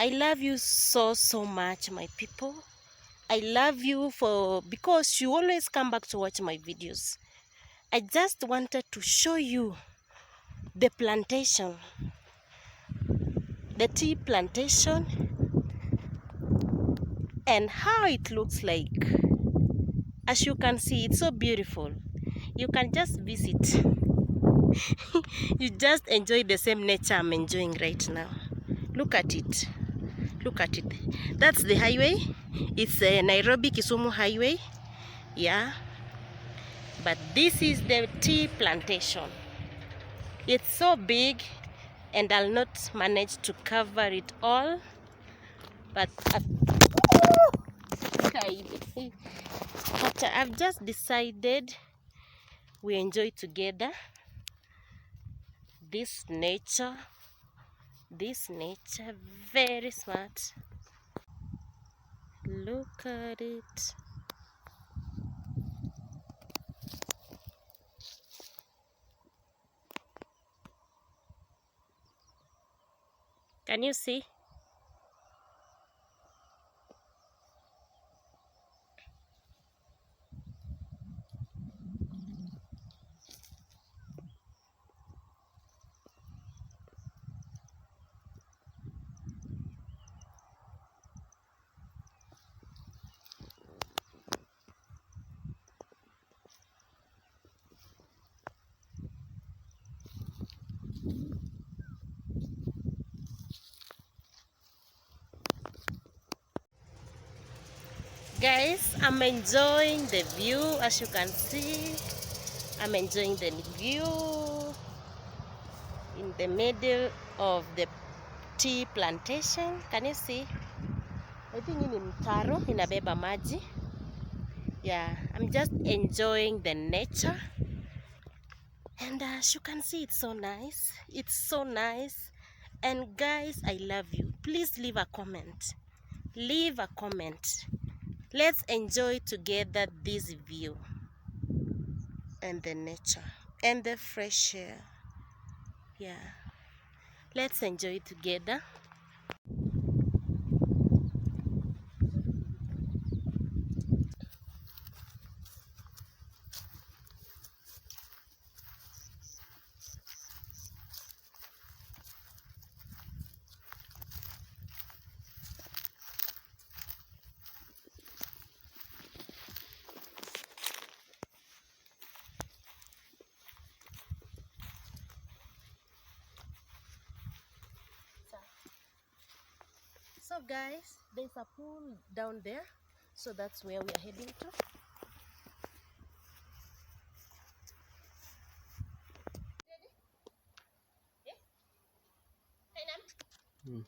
I love you so much, my people. I love you because you always come back to watch my videos. I just wanted to show you the plantation, the tea plantation, and how it looks like. As you can see, it's so beautiful. You can just visit. You just enjoy the same nature I'm enjoying right now. Look at it. Look at it. That's the highway. It's a Nairobi Kisumu highway. Yeah. But this is the tea plantation. It's so big and I'll not manage to cover it all. But I've just decided we enjoy together this nature, very smart. Look at it. Can you see? Guys, I'm enjoying the view. As you can see, I'm enjoying the view in the middle of the tea plantation. Can you see? I think in mtaro inabeba maji. Yeah, I'm just enjoying the nature. And as you can see, it's so nice. It's so nice. And guys, I love you. Please leave a comment. Leave a comment. Let's enjoy together this view and the nature and the fresh air. Yeah, let's enjoy it together. So guys, there's a pool down there, so that's where we are heading to. Ready? Yeah.